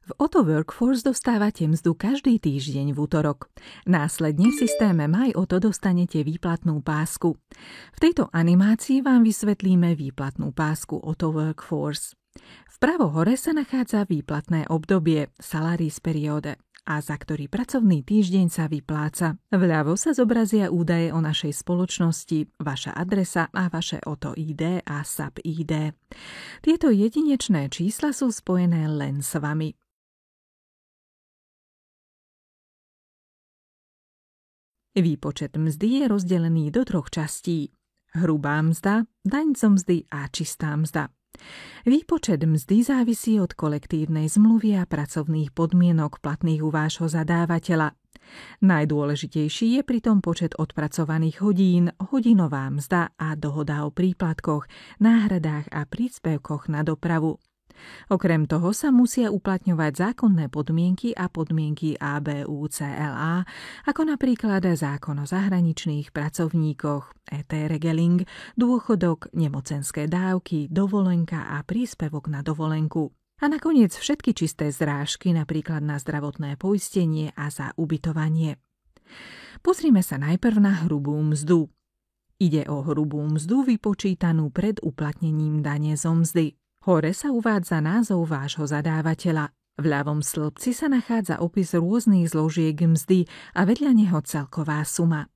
V Otto Workforce dostávate mzdu každý týždeň v utorok. Následne v systéme MyOtto dostanete výplatnú pásku. V tejto animácii vám vysvetlíme výplatnú pásku Otto Workforce. Vpravo hore sa nachádza výplatné obdobie, salaries periode, a za ktorý pracovný týždeň sa vypláca. Vľavo sa zobrazia údaje o našej spoločnosti, vaša adresa a vaše Otto ID a SAP ID. Tieto jedinečné čísla sú spojené len s vami. Výpočet mzdy je rozdelený do troch častí. Hrubá mzda, daň zo mzdy a čistá mzda. Výpočet mzdy závisí od kolektívnej zmluvy a pracovných podmienok platných u vášho zadávateľa. Najdôležitejší je pritom počet odpracovaných hodín, hodinová mzda a dohoda o príplatkoch, náhradách a príspevkoch na dopravu. Okrem toho sa musia uplatňovať zákonné podmienky a podmienky ABU-CLA, ako napríklad zákon o zahraničných pracovníkoch, ET-regeling, dôchodok, nemocenské dávky, dovolenka a príspevok na dovolenku. A nakoniec všetky čisté zrážky, napríklad na zdravotné poistenie a za ubytovanie. Pozrime sa najprv na hrubú mzdu. Ide o hrubú mzdu vypočítanú pred uplatnením dane zo mzdy. Hore sa uvádza názov vášho zadávateľa. V ľavom stĺpci sa nachádza opis rôznych zložiek mzdy a vedľa neho celková suma.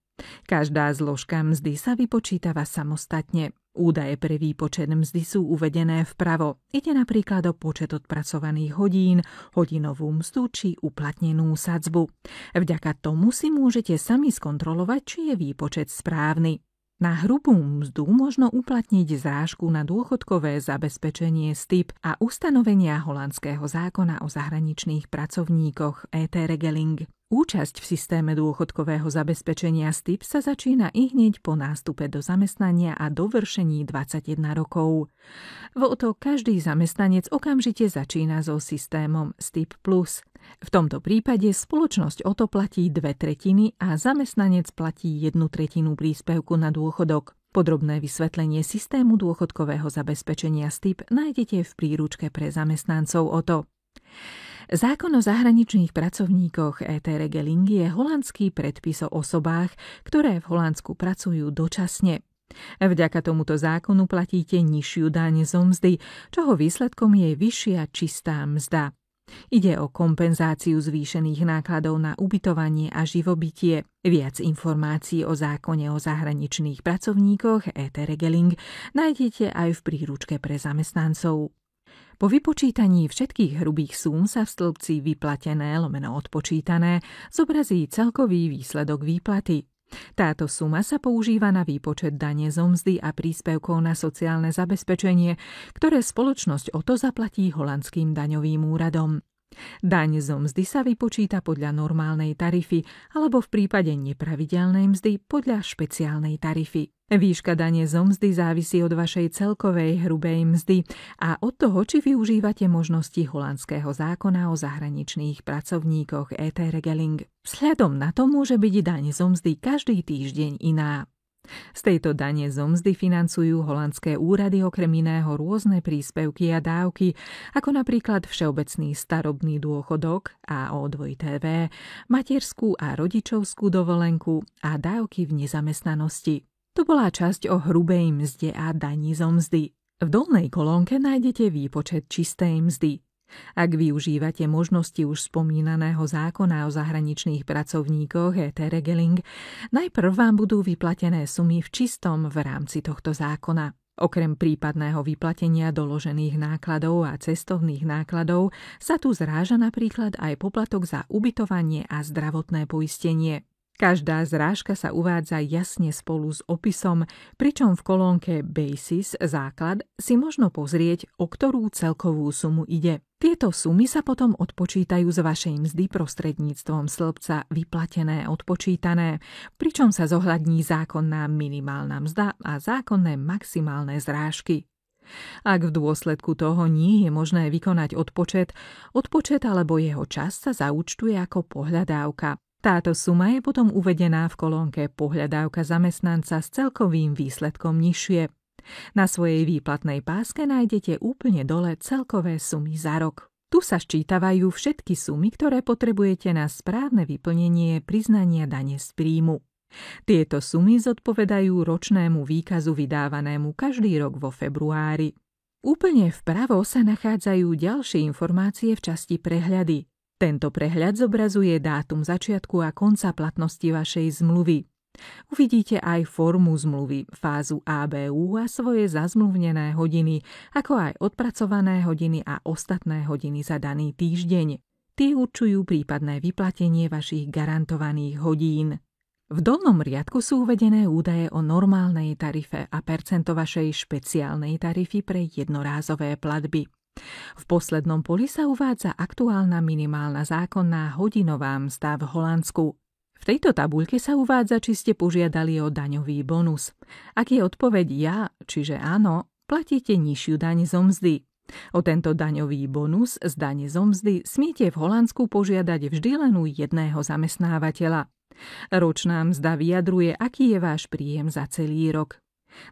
Každá zložka mzdy sa vypočítava samostatne. Údaje pre výpočet mzdy sú uvedené vpravo. Ide napríklad o počet odpracovaných hodín, hodinovú mzdu či uplatnenú sadzbu. Vďaka tomu si môžete sami skontrolovať, či je výpočet správny. Na hrubú mzdu možno uplatniť zrážku na dôchodkové zabezpečenie STIP a ustanovenia holandského zákona o zahraničných pracovníkoch ET-regeling. Účasť v systéme dôchodkového zabezpečenia STIP sa začína ihneď po nástupe do zamestnania a dovršení 21 rokov. V Otto každý zamestnanec okamžite začína so systémom STIP+. V tomto prípade spoločnosť Otto platí 2/3 a zamestnanec platí 1/3 príspevku na dôchodok. Podrobné vysvetlenie systému dôchodkového zabezpečenia STIP nájdete v príručke pre zamestnancov Otto. Zákon o zahraničných pracovníkoch ET-regeling je holandský predpis o osobách, ktoré v Holandsku pracujú dočasne. Vďaka tomuto zákonu platíte nižšiu daň zo mzdy, čoho výsledkom je vyššia čistá mzda. Ide o kompenzáciu zvýšených nákladov na ubytovanie a živobytie. Viac informácií o zákone o zahraničných pracovníkoch ET-regeling nájdete aj v príručke pre zamestnancov. Po vypočítaní všetkých hrubých súm sa v stĺpci vyplatené/odpočítané zobrazí celkový výsledok výplaty. Táto suma sa používa na výpočet dane zo mzdy a príspevkov na sociálne zabezpečenie, ktoré spoločnosť Otto zaplatí holandským daňovým úradom. Daň zo mzdy sa vypočíta podľa normálnej tarify alebo v prípade nepravidelnej mzdy podľa špeciálnej tarify. Výška dane zo mzdy závisí od vašej celkovej hrubej mzdy a od toho, či využívate možnosti holandského zákona o zahraničných pracovníkoch ET-regeling. Vzhľadom na to môže byť daň zo mzdy každý týždeň iná. Z tejto dane zo mzdy financujú holandské úrady okrem iného rôzne príspevky a dávky, ako napríklad všeobecný starobný dôchodok AO2TV, materskú a rodičovskú dovolenku a dávky v nezamestnanosti. To bola časť o hrubej mzde a daní zo mzdy. V dolnej kolónke nájdete výpočet čistej mzdy. Ak využívate možnosti už spomínaného zákona o zahraničných pracovníkoch ET-regeling, najprv vám budú vyplatené sumy v čistom v rámci tohto zákona. Okrem prípadného vyplatenia doložených nákladov a cestovných nákladov sa tu zráža napríklad aj poplatok za ubytovanie a zdravotné poistenie. Každá zrážka sa uvádza jasne spolu s opisom, pričom v kolónke Basis, základ, si možno pozrieť, o ktorú celkovú sumu ide. Tieto sumy sa potom odpočítajú z vašej mzdy prostredníctvom stĺpca vyplatené odpočítané, pričom sa zohľadní zákonná minimálna mzda a zákonné maximálne zrážky. Ak v dôsledku toho nie je možné vykonať odpočet alebo jeho časť sa zaúčtuje ako pohľadávka. Táto suma je potom uvedená v kolónke pohľadávka zamestnanca s celkovým výsledkom nižšie. Na svojej výplatnej páske nájdete úplne dole celkové sumy za rok. Tu sa sčítavajú všetky sumy, ktoré potrebujete na správne vyplnenie priznania dane z príjmu. Tieto sumy zodpovedajú ročnému výkazu vydávanému každý rok vo februári. Úplne vpravo sa nachádzajú ďalšie informácie v časti prehľady. Tento prehľad zobrazuje dátum začiatku a konca platnosti vašej zmluvy. Uvidíte aj formu zmluvy, fázu ABU a svoje zazmluvnené hodiny, ako aj odpracované hodiny a ostatné hodiny za daný týždeň. Tie určujú prípadné vyplatenie vašich garantovaných hodín. V dolnom riadku sú uvedené údaje o normálnej tarife a percento vašej špeciálnej tarify pre jednorázové platby. V poslednom poli sa uvádza aktuálna minimálna zákonná hodinová mzda v Holandsku. V tejto tabuľke sa uvádza, či ste požiadali o daňový bonus. Ak je odpoveď ja, čiže áno, platíte nižšiu daň zo mzdy. O tento daňový bonus z dane zo mzdy smiete v Holandsku požiadať vždy len u jedného zamestnávateľa. Ročná mzda vyjadruje, aký je váš príjem za celý rok.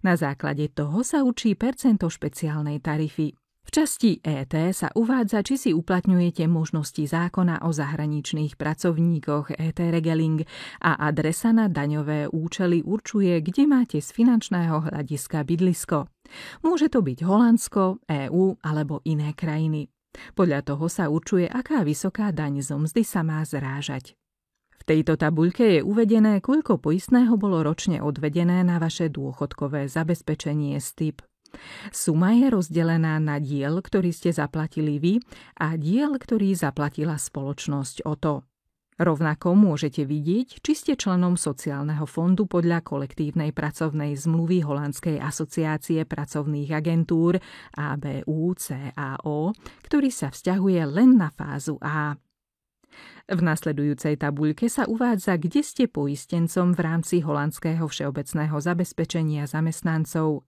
Na základe toho sa učí percento špeciálnej tarify. V časti ET sa uvádza, či si uplatňujete možnosti zákona o zahraničných pracovníkoch ET Regeling a adresa na daňové účely určuje, kde máte z finančného hľadiska bydlisko. Môže to byť Holandsko, EÚ alebo iné krajiny. Podľa toho sa určuje, aká vysoká daň zo mzdy sa má zrážať. V tejto tabuľke je uvedené, koľko poistného bolo ročne odvedené na vaše dôchodkové zabezpečenie STIP. Suma je rozdelená na diel, ktorý ste zaplatili vy, a diel, ktorý zaplatila spoločnosť OTO. Rovnako môžete vidieť, či ste členom sociálneho fondu podľa kolektívnej pracovnej zmluvy Holandskej asociácie pracovných agentúr ABU-CAO, ktorý sa vzťahuje len na fázu A. V nasledujúcej tabuľke sa uvádza, kde ste poistencom v rámci holandského všeobecného zabezpečenia zamestnancov.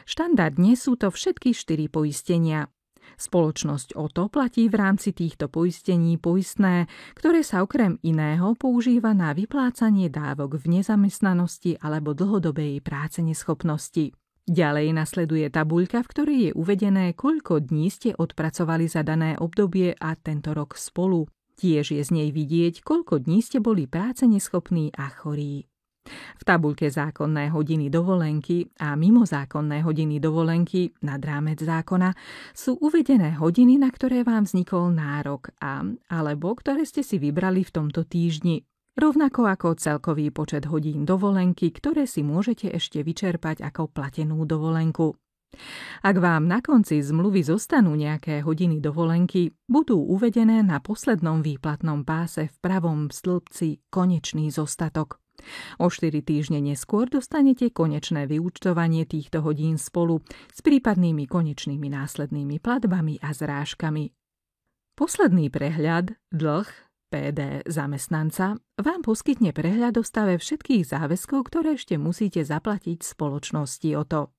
Štandardne sú to všetky 4 poistenia. Spoločnosť OTO platí v rámci týchto poistení poistné, ktoré sa okrem iného používa na vyplácanie dávok v nezamestnanosti alebo dlhodobej práceneschopnosti. Ďalej nasleduje tabuľka, v ktorej je uvedené, koľko dní ste odpracovali za dané obdobie a tento rok spolu. Tiež je z nej vidieť, koľko dní ste boli práceneschopní a chorí. V tabuľke zákonné hodiny dovolenky a mimozákonné hodiny dovolenky nad rámec zákona sú uvedené hodiny, na ktoré vám vznikol nárok alebo ktoré ste si vybrali v tomto týždni. Rovnako ako celkový počet hodín dovolenky, ktoré si môžete ešte vyčerpať ako platenú dovolenku. Ak vám na konci zmluvy zostanú nejaké hodiny dovolenky, budú uvedené na poslednom výplatnom páse v pravom stĺpci konečný zostatok. O 4 týždne neskôr dostanete konečné vyúčtovanie týchto hodín spolu s prípadnými konečnými následnými platbami a zrážkami. Posledný prehľad, dlh, PD zamestnanca, vám poskytne prehľad o stave všetkých záväzkov, ktoré ešte musíte zaplatiť spoločnosti OTO.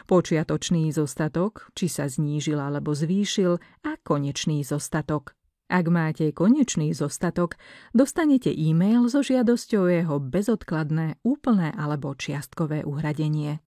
Počiatočný zostatok, či sa znížil alebo zvýšil, a konečný zostatok. Ak máte konečný zostatok, dostanete e-mail so žiadosťou o jeho bezodkladné, úplné alebo čiastkové uhradenie.